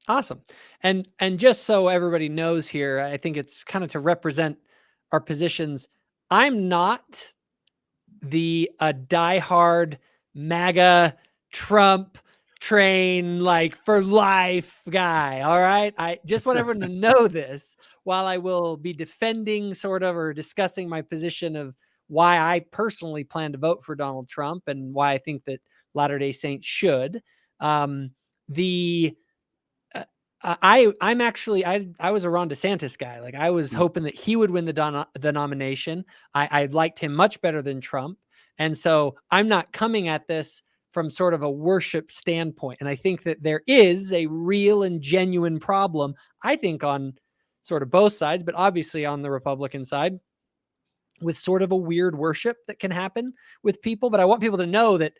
Awesome. And just so everybody knows here, I think it's kind of to represent our positions. I'm not the diehard MAGA Trump train like for life guy. All right. I just want everyone to know this, while I will be defending sort of or discussing my position of why I personally plan to vote for Donald Trump and why I think that Latter-day Saints should. The I'm actually I was a Ron DeSantis guy. Like I was hoping that he would win the nomination. I liked him much better than Trump, and so I'm not coming at this from sort of a worship standpoint. And I think that there is a real and genuine problem. I think on sort of both sides, but obviously on the Republican side, with sort of a weird worship that can happen with people. But I want people to know that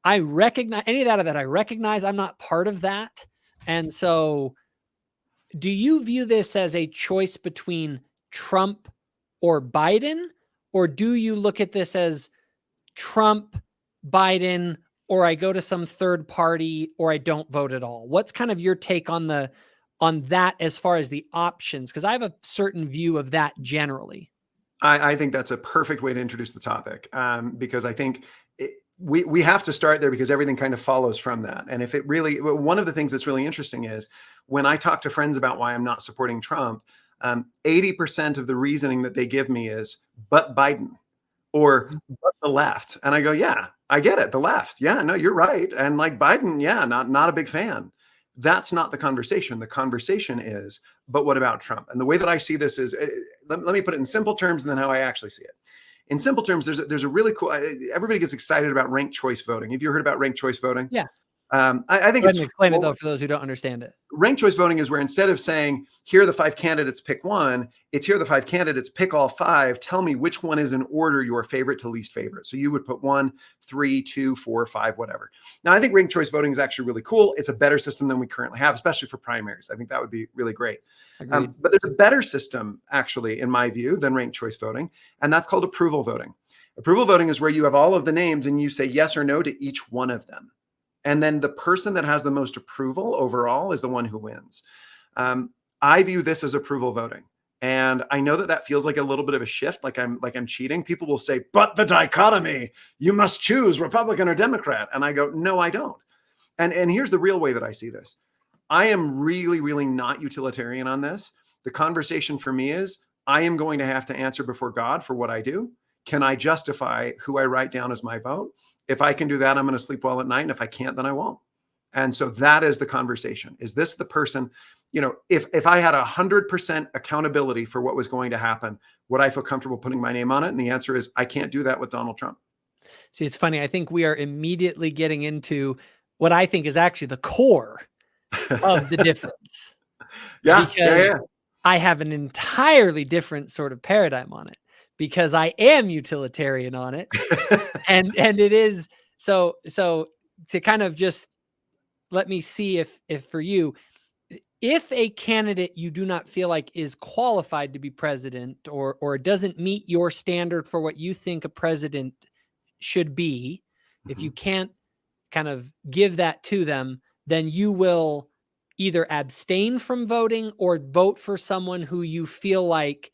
I recognize any of that I recognize. I'm not part of that. And so do you view this as a choice between Trump or Biden? Or do you look at this as Trump, Biden, or I go to some third party, or I don't vote at all? What's kind of your take on that as far as the options? Because I have a certain view of that generally. I think that's a perfect way to introduce the topic, because I think we have to start there because everything kind of follows from that. And if it really, one of the things that's really interesting is when I talk to friends about why I'm not supporting Trump, 80% of the reasoning that they give me is, but Biden or but the left. And I go, yeah, I get it. The left. Yeah, no, you're right. And like Biden, yeah, not a big fan. That's not the conversation. The conversation is, but what about Trump? And the way that I see this is, let me put it in simple terms and then how I actually see it. In simple terms, there's a really cool, everybody gets excited about ranked choice voting. Have you heard about ranked choice voting? Yeah. I think it's explain it though for those who don't understand it. Ranked choice voting is where instead of saying, here are the 5 candidates, pick one, it's here are the 5 candidates, pick all 5. Tell me which one is in order your favorite to least favorite. So you would put 1, 3, 2, 4, 5, whatever. Now, I think ranked choice voting is actually really cool. It's a better system than we currently have, especially for primaries. I think that would be really great. But there's a better system, actually, in my view, than ranked choice voting, and that's called approval voting. Approval voting is where you have all of the names and you say yes or no to each one of them. And then the person that has the most approval overall is the one who wins. I view this as approval voting. And I know that feels like a little bit of a shift, like I'm cheating. People will say, but the dichotomy, you must choose Republican or Democrat. And I go, no, I don't. And here's the real way that I see this. I am really, really not utilitarian on this. The conversation for me is, I am going to have to answer before God for what I do. Can I justify who I write down as my vote? If I can do that, I'm going to sleep well at night. And if I can't, then I won't. And so that is the conversation. Is this the person, if I had 100% accountability for what was going to happen, would I feel comfortable putting my name on it? And the answer is, I can't do that with Donald Trump. See, it's funny. I think we are immediately getting into what I think is actually the core of the difference. Because I have an entirely different sort of paradigm on it. Because I am utilitarian on it. and it is so to kind of just let me see if for you, if a candidate you do not feel like is qualified to be president or doesn't meet your standard for what you think a president should be, if you can't kind of give that to them, then you will either abstain from voting or vote for someone who you feel like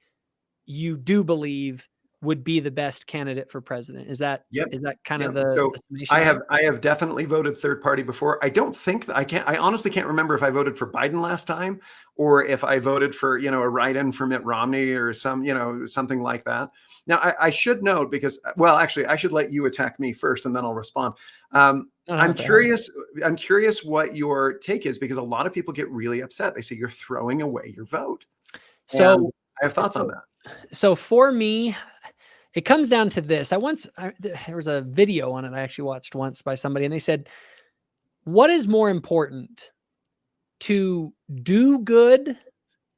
you do believe would be the best candidate for president. Is that kind of the summation? I have definitely voted third party before. I don't think that I honestly can't remember if I voted for Biden last time or if I voted for, a write-in for Mitt Romney or something like that. Now I should note because, well, actually I should let you attack me first and then I'll respond. I'm curious what your take is because a lot of people get really upset. They say you're throwing away your vote. So and I have thoughts on that. So for me, it comes down to this. There was a video on it I actually watched once by somebody, and they said, what is more important, to do good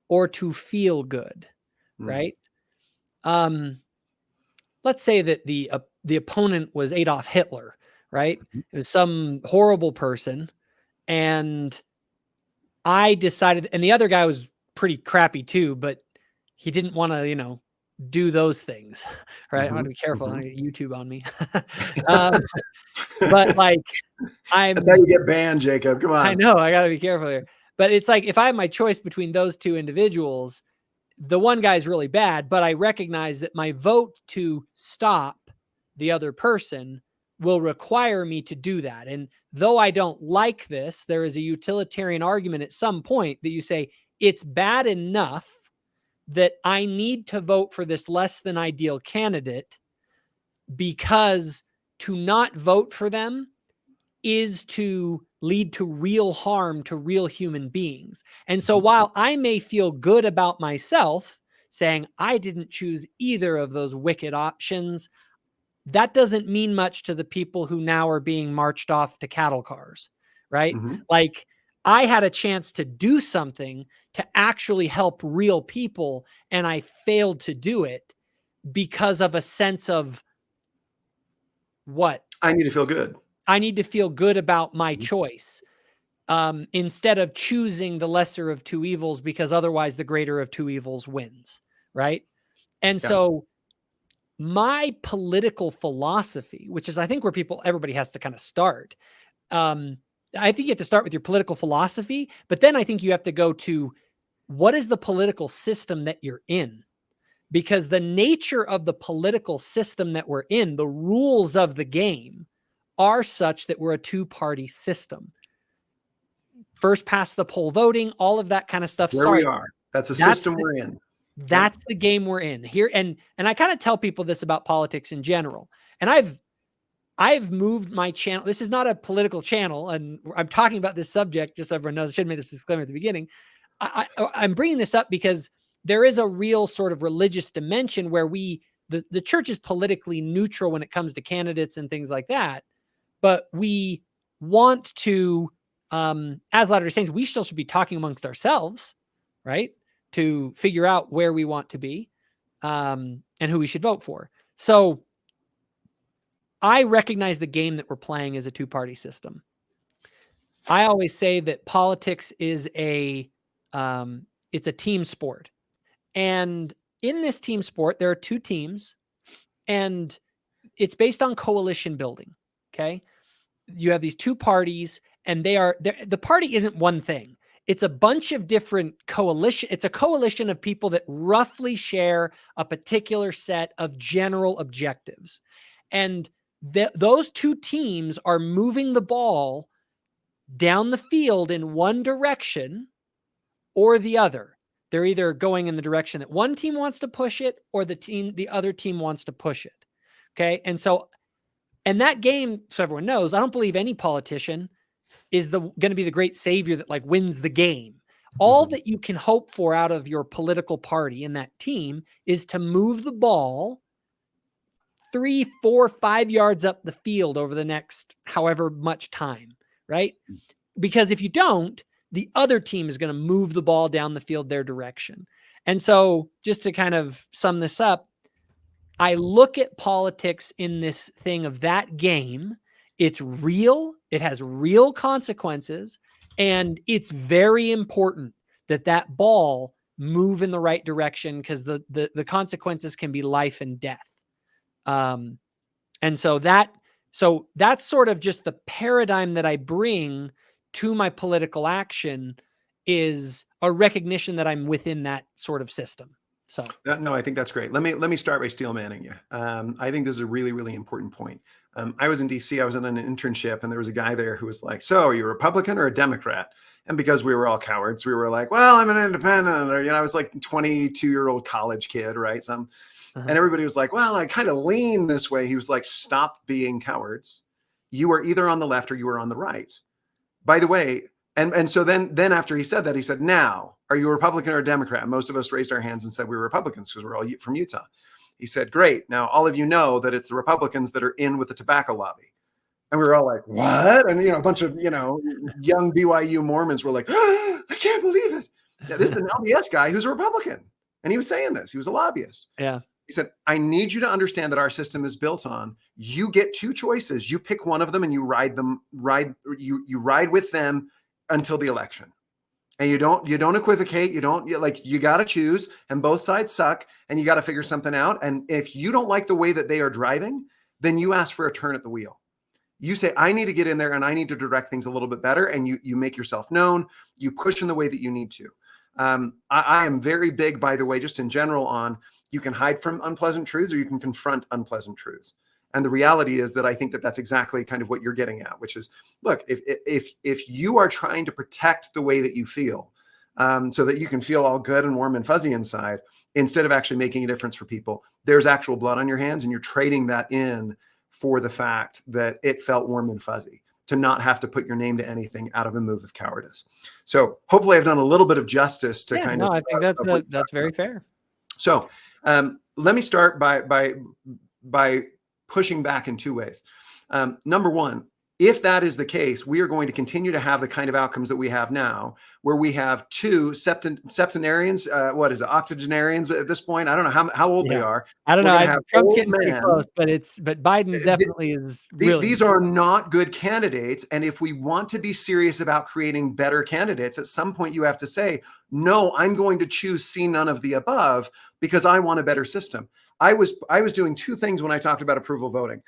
or to feel good? Right? Let's say that the opponent was Adolf Hitler, right? It was some horrible person, and I decided, and the other guy was pretty crappy too, but he didn't want to, do those things, right? I want to be careful. I get YouTube on me. But like, that's how you get banned, Jacob. Come on. I know. I got to be careful here. But it's like, if I have my choice between those two individuals, the one guy is really bad, but I recognize that my vote to stop the other person will require me to do that. And though I don't like this, there is a utilitarian argument at some point that you say it's bad enough that I need to vote for this less than ideal candidate, because to not vote for them is to lead to real harm to real human beings. And so while I may feel good about myself saying I didn't choose either of those wicked options, that doesn't mean much to the people who now are being marched off to cattle cars, right? Mhm. Like, I had a chance to do something to actually help real people, and I failed to do it because of a sense of what? I need to feel good. I need to feel good about my Mhm. choice, instead of choosing the lesser of two evils, because otherwise the greater of two evils wins, right? And Yeah. so my political philosophy, which is I think where everybody has to kind of start. I think you have to start with your political philosophy, but then I think you have to go to, what is the political system that you're in? Because the nature of the political system that we're in, the rules of the game, are such that we're a two-party system. First past the poll voting, all of that kind of stuff. Where we are. That's the system we're in. That's the game we're in here. And I kind of tell people this about politics in general. And I've moved my channel. This is not a political channel, and I'm talking about this subject just so everyone knows. I should make this disclaimer at the beginning. I'm bringing this up because there is a real sort of religious dimension where the church is politically neutral when it comes to candidates and things like that. But we want to, as Latter-day Saints, we still should be talking amongst ourselves, right? To figure out where we want to be, and who we should vote for. So I recognize the game that we're playing as a two-party system. I always say that politics is it's a team sport. And in this team sport, there are two teams, and it's based on coalition building. Okay. You have these two parties, and the party isn't one thing. It's a bunch of different coalition. It's a coalition of people that roughly share a particular set of general objectives. And those two teams are moving the ball down the field in one direction or the other. They're either going in the direction that one team wants to push it, or the other team wants to push it. Okay. And that game, so everyone knows, I don't believe any politician is going to be the great savior that like wins the game. All that you can hope for out of your political party and that team is to move the ball 3, 4, 5 yards up the field over the next however much time, right? Because if you don't, the other team is going to move the ball down the field their direction. And so just to kind of sum this up, I look at politics in this thing of that game. It's real. It has real consequences. And it's very important that that ball move in the right direction, because the consequences can be life and death. And so that's sort of just the paradigm that I bring to my political action, is a recognition that I'm within that sort of system. So no, I think that's great. Let me start by steel manning you. I think this is a really, really important point. I was in DC. I was on an internship, and there was a guy there who was like, "So, are you a Republican or a Democrat?" And because we were all cowards, we were like, "Well, I'm an independent." Or I was like 22-year-old college kid, right? And everybody was like, "Well, I kind of lean this way." He was like, "Stop being cowards. You are either on the left or you are on the right." By the way, and so then after he said that, he said, "Now, are you a Republican or a Democrat?" And most of us raised our hands and said we were Republicans because we're all from Utah. He said, "Great. Now, all of you know that it's the Republicans that are in with the tobacco lobby." And we were all like, "What?" And, a bunch of, young BYU Mormons were like, "I can't believe it." Now, this is an LDS guy who's a Republican. And he was saying this. He was a lobbyist. Yeah. He said, "I need you to understand that our system is built on, you get two choices. You pick one of them and you ride with them until the election. And you don't equivocate. You got to choose, and both sides suck, and you got to figure something out. And if you don't like the way that they are driving, then you ask for a turn at the wheel. You say, I need to get in there and I need to direct things a little bit better. And you make yourself known, you push in the way that you need to. I am very big, by the way, just in general on, you can hide from unpleasant truths or you can confront unpleasant truths. And the reality is that I think that that's exactly kind of what you're getting at, which is, look, if you are trying to protect the way that you feel, so that you can feel all good and warm and fuzzy inside, instead of actually making a difference for people, there's actual blood on your hands, and you're trading that in for the fact that it felt warm and fuzzy to not have to put your name to anything out of a move of cowardice. So hopefully I've done a little bit of justice to kind of. I think that's very fair. So let me start by pushing back in two ways. Number one, if that is the case, we are going to continue to have the kind of outcomes that we have now, where we have two septenarians, what is it, octogenarians at this point? I don't know how old they are. I don't know. Trump's getting pretty close, but Biden definitely is really. These are not good candidates. And if we want to be serious about creating better candidates, at some point you have to say, no, I'm going to choose C, none of the above, because I want a better system. I was doing two things when I talked about approval voting.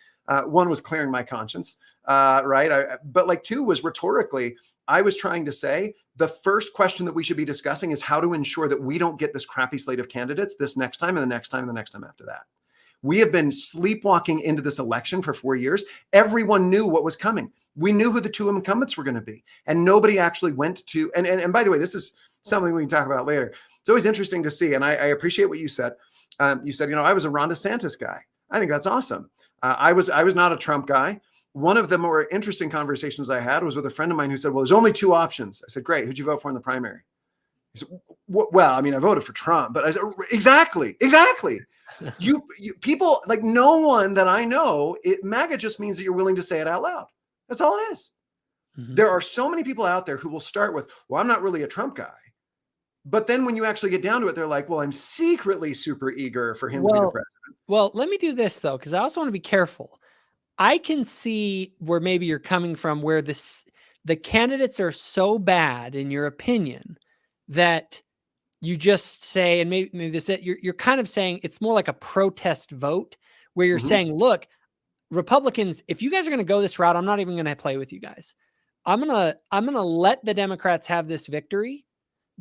One was clearing my conscience, right? But like two was rhetorically, I was trying to say the first question that we should be discussing is how to ensure that we don't get this crappy slate of candidates this next time and the next time and the next time after that. We have been sleepwalking into this election for 4 years. Everyone knew what was coming. We knew who the two incumbents were going to be. And nobody actually went to, and by the way, this is something we can talk about later. It's always interesting to see. And I appreciate what you said. You said, I was a Ron DeSantis guy. I think that's awesome. I was not a Trump guy. One of the more interesting conversations I had was with a friend of mine who said, well, there's only two options. I said, great. Who'd you vote for in the primary? He said, well, I mean, I voted for Trump, but I said, exactly. You people, like, no one that I know, MAGA just means that you're willing to say it out loud. That's all it is. Mm-hmm. There are so many people out there who will start with, well, I'm not really a Trump guy. But then when you actually get down to it, they're like, well, I'm secretly super eager for him to be the president. Well, let me do this, though, because I also want to be careful. I can see where maybe you're coming from, where the candidates are so bad, in your opinion, that you just say, and maybe this, you're kind of saying it's more like a protest vote, where you're saying, look, Republicans, if you guys are going to go this route, I'm not even going to play with you guys. I'm going to let the Democrats have this victory,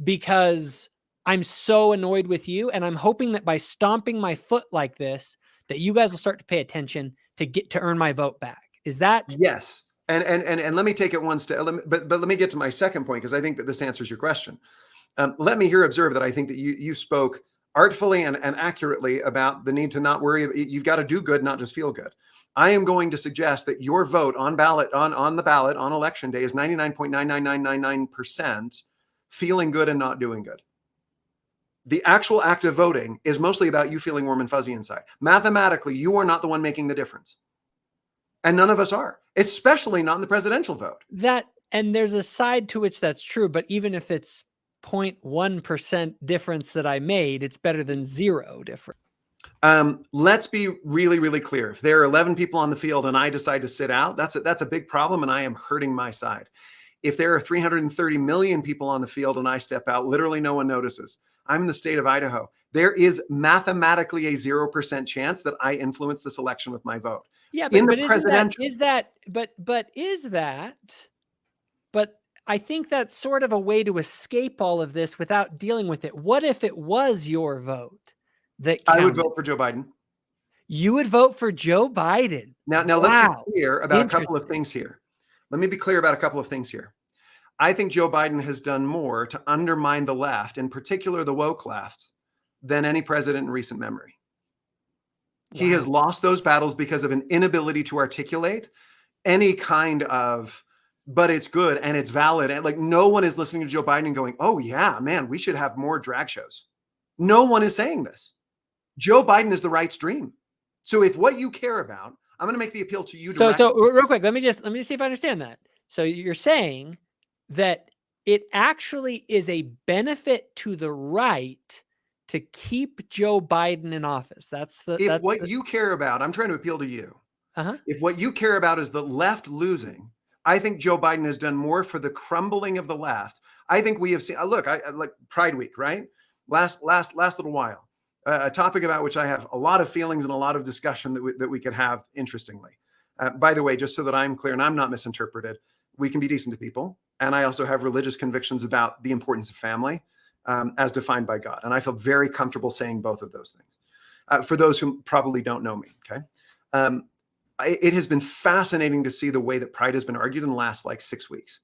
because I'm so annoyed with you. And I'm hoping that by stomping my foot like this, that you guys will start to pay attention to earn my vote back. Is that? Yes. And let me take it one step, but let me get to my second point, because I think that this answers your question. Let me here observe that I think that you spoke artfully and accurately about the need to not worry. You've got to do good, not just feel good. I am going to suggest that your vote on the ballot on election day is 99.99999% feeling good and not doing good. The actual act of voting is mostly about you feeling warm and fuzzy inside. Mathematically, you are not the one making the difference. And none of us are, especially not in the presidential vote. And there's a side to which that's true, but even if it's 0.1% difference that I made, it's better than zero difference. Let's be really, really clear. If there are 11 people on the field and I decide to sit out, that's a big problem, and I am hurting my side. If there are 330 million people on the field and I step out, literally no one notices. I'm in the state of Idaho. There is mathematically a 0% chance that I influence this election with my vote. Yeah, but I think that's sort of a way to escape all of this without dealing with it. What if it was your vote that counted? I would vote for Joe Biden. You would vote for Joe Biden. Now let's be clear about a couple of things here. Let me be clear about a couple of things here. I think Joe Biden has done more to undermine the left, in particular the woke left, than any president in recent memory. Wow. He has lost those battles because of an inability to articulate any kind of, but it's good and it's valid. And like, no one is listening to Joe Biden and going, oh yeah, man, we should have more drag shows. No one is saying this. Joe Biden is the right stream. So if what you care about, I'm going to make the appeal to you. So real quick, let me see if I understand that. So you're saying that it actually is a benefit to the right to keep Joe Biden in office. You care about, I'm trying to appeal to you. If what you care about is the left losing, I think Joe Biden has done more for the crumbling of the left. I think we have seen, look, I like Pride Week, right? Last little while. A topic about which I have a lot of feelings and a lot of discussion that we could have, interestingly. By the way, just so that I'm clear and I'm not misinterpreted, we can be decent to people. And I also have religious convictions about the importance of family as defined by God. And I feel very comfortable saying both of those things. For those who probably don't know me, okay? It has been fascinating to see the way that pride has been argued in the last like 6 weeks.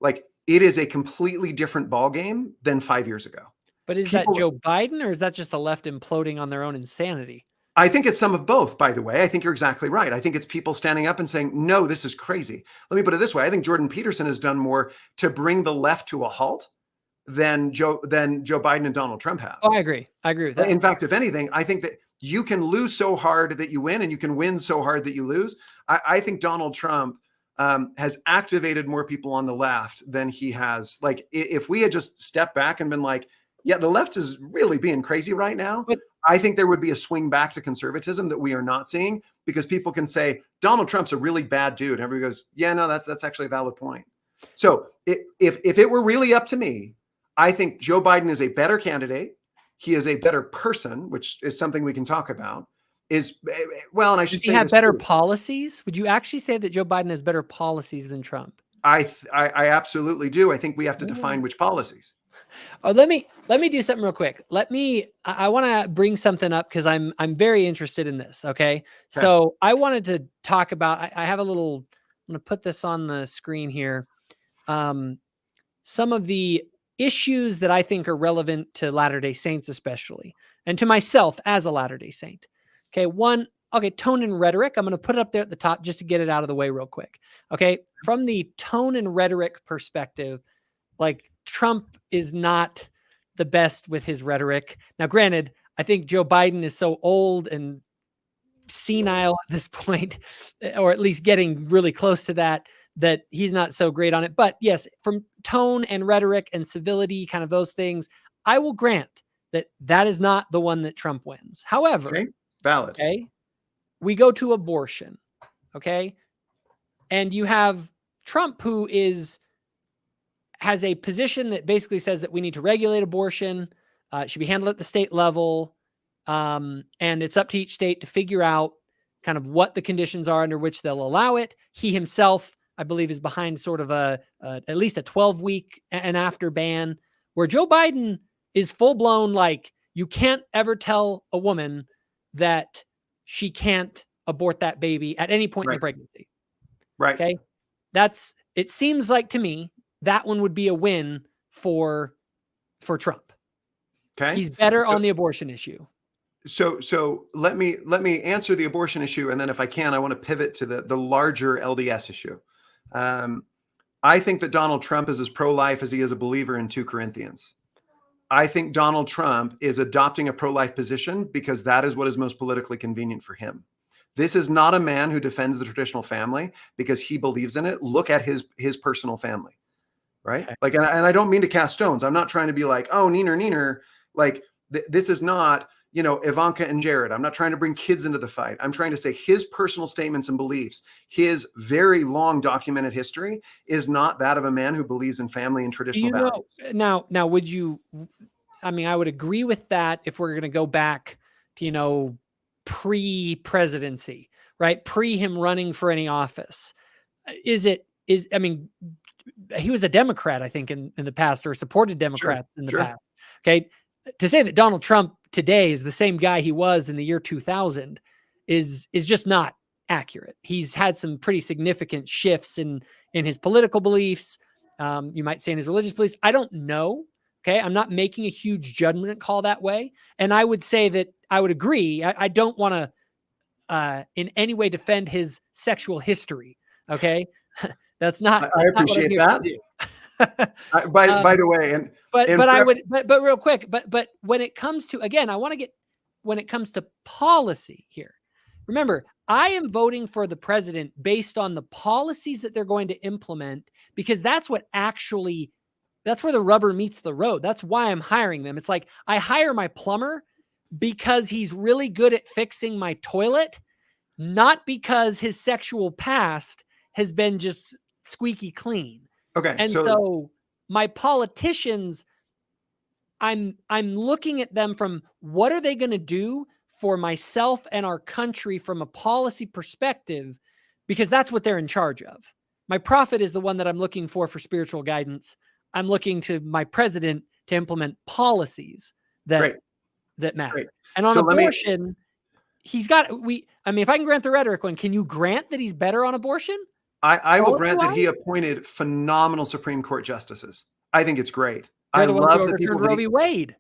Like it is a completely different ballgame than 5 years ago. But is that Joe Biden, or is that just the left imploding on their own insanity? I think it's some of both, by the way. I think you're exactly right. I think it's people standing up and saying, no, this is crazy. Let me put it this way. I think Jordan Peterson has done more to bring the left to a halt than Joe Biden and Donald Trump have. Oh, I agree. I agree with that. In fact, if anything, I think that you can lose so hard that you win and you can win so hard that you lose. I think Donald Trump has activated more people on the left than he has. Like if we had just stepped back and been like, yeah, the left is really being crazy right now. But I think there would be a swing back to conservatism that we are not seeing, because people can say Donald Trump's a really bad dude. And everybody goes, yeah, no, that's actually a valid point. So if it were really up to me, I think Joe Biden is a better candidate. He is a better person, which is something we can talk about. And I should say, does he have better policies? Would you actually say that Joe Biden has better policies than Trump? I absolutely do. I think we have to define which policies. Oh, let me do something real quick. I want to bring something up because I'm very interested in this. Okay. So I wanted to talk about, I have a little, I'm going to put this on the screen here. Some of the issues that I think are relevant to Latter-day Saints, especially, and to myself as a Latter-day Saint. Okay. Tone and rhetoric. I'm going to put it up there at the top just to get it out of the way real quick. Okay. From the tone and rhetoric perspective, like Trump is not the best with his rhetoric. Now, granted, I think Joe Biden is so old and senile at this point, or at least getting really close to that he's not so great on it. But yes, from tone and rhetoric and civility, kind of those things, I will grant that is not the one that Trump wins. However, valid. Okay, we go to abortion. Okay. And you have Trump, who has a position that basically says that we need to regulate abortion. It should be handled at the state level. And it's up to each state to figure out kind of what the conditions are under which they'll allow it. He himself, I believe, is behind sort of at least a 12-week and after ban, where Joe Biden is full blown, like, you can't ever tell a woman that she can't abort that baby at any point in the pregnancy. Right. Okay. It seems like to me, that one would be a win for Trump. Okay. He's better on the abortion issue. So let me answer the abortion issue. And then if I can, I want to pivot to the larger LDS issue. I think that Donald Trump is as pro-life as he is a believer in 2 Corinthians. I think Donald Trump is adopting a pro-life position because that is what is most politically convenient for him. This is not a man who defends the traditional family because he believes in it. Look at his personal family. Right. Okay. Like, and I don't mean to cast stones. I'm not trying to be like, oh, neener. Like this is not, Ivanka and Jared. I'm not trying to bring kids into the fight. I'm trying to say his personal statements and beliefs, his very long documented history is not that of a man who believes in family and traditional values. Now, would you, I would agree with that if we're going to go back to, pre-presidency, right? Pre him running for any office. He was a Democrat, I think, in the past, or supported Democrats in the past. Okay. To say that Donald Trump today is the same guy he was in the year 2000 is just not accurate. He's had some pretty significant shifts in his political beliefs. You might say in his religious beliefs. I don't know. Okay. I'm not making a huge judgment call that way. And I would say that I would agree. I don't want to in any way defend his sexual history. Okay. That's not. I appreciate that. By the way, but real quick, but when it comes to, again, when it comes to policy here, remember, I am voting for the president based on the policies that they're going to implement, because that's where the rubber meets the road. That's why I'm hiring them. It's like I hire my plumber because he's really good at fixing my toilet, not because his sexual past has been just squeaky clean. Okay. And so my politicians, I'm looking at them from what are they going to do for myself and our country from a policy perspective, because that's what they're in charge of. My prophet is the one that I'm looking for spiritual guidance. I'm looking to my president to implement policies that matter. Great. And on So abortion, if I can grant the rhetoric one, can you grant that he's better on abortion? I will grant that he appointed phenomenal Supreme Court justices. I think it's great. They're I the ones love who the people overturned Roe v. Wade.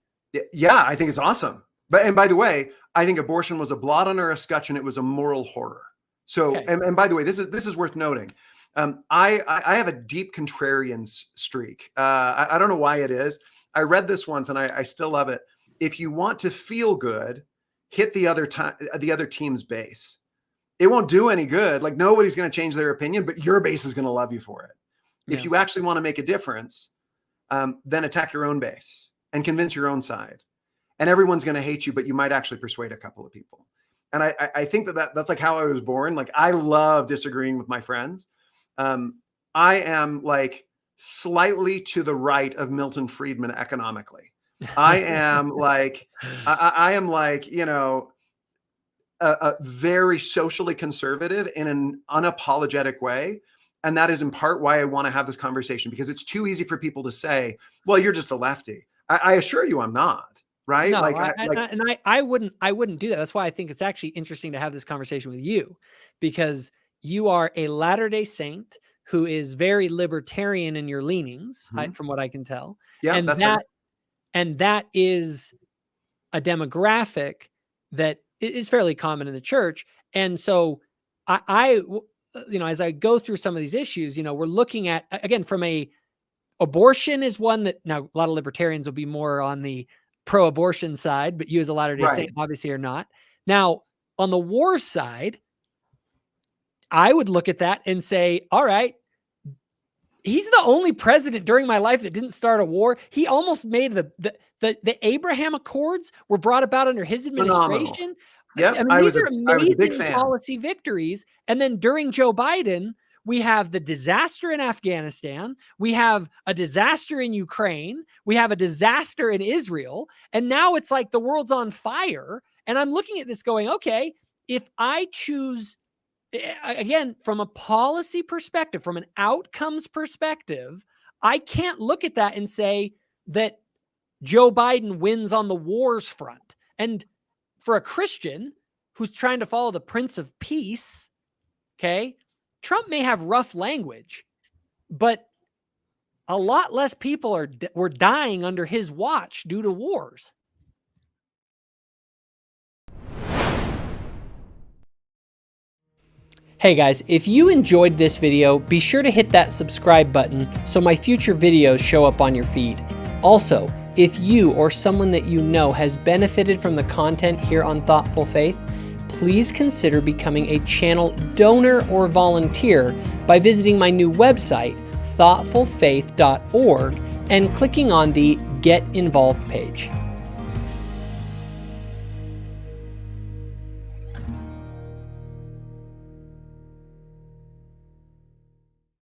Yeah, I think it's awesome. And by the way, I think abortion was a blot on our escutcheon. It was a moral horror. So, and by the way, this is worth noting. I have a deep contrarian streak. I don't know why it is. I read this once and I still love it. If you want to feel good, hit the other team's base. It won't do any good. Like, nobody's going to change their opinion, but your base is going to love you for it. If you actually want to make a difference, then attack your own base and convince your own side. And everyone's going to hate you, but you might actually persuade a couple of people. And I think that's like how I was born. Like, I love disagreeing with my friends. I am like slightly to the right of Milton Friedman economically. I am like, I am like, you know, a very socially conservative in an unapologetic way. And that is in part why I want to have this conversation, because it's too easy for people to say, well, you're just a lefty. I assure you I'm not. Right. No, like, I wouldn't do that. That's why I think it's actually interesting to have this conversation with you, because you are a Latter-day Saint who is very libertarian in your leanings, from what I can tell. Yeah, and that is a demographic that is fairly common in the church. And so I as I go through some of these issues, we're looking at, again, from abortion is one that now a lot of libertarians will be more on the pro-abortion side, but you as a Latter-day Saint obviously are not. Now, on the war side, I would look at that and say, all right, he's the only president during my life that didn't start a war. He almost made the Abraham Accords were brought about under his administration. Yeah, I mean, these are amazing policy victories. And then during Joe Biden, we have the disaster in Afghanistan. We have a disaster in Ukraine. We have a disaster in Israel. And now it's like the world's on fire. And I'm looking at this going, okay, if I choose, again, from a policy perspective, from an outcomes perspective, I can't look at that and say that Joe Biden wins on the wars front. And for a Christian who's trying to follow the Prince of Peace, okay, Trump may have rough language, but a lot less people were dying under his watch due to wars. Hey guys, if you enjoyed this video, be sure to hit that subscribe button so my future videos show up on your feed. Also, if you or someone that you know has benefited from the content here on Thoughtful Faith, please consider becoming a channel donor or volunteer by visiting my new website, thoughtfulfaith.org, and clicking on the Get Involved page.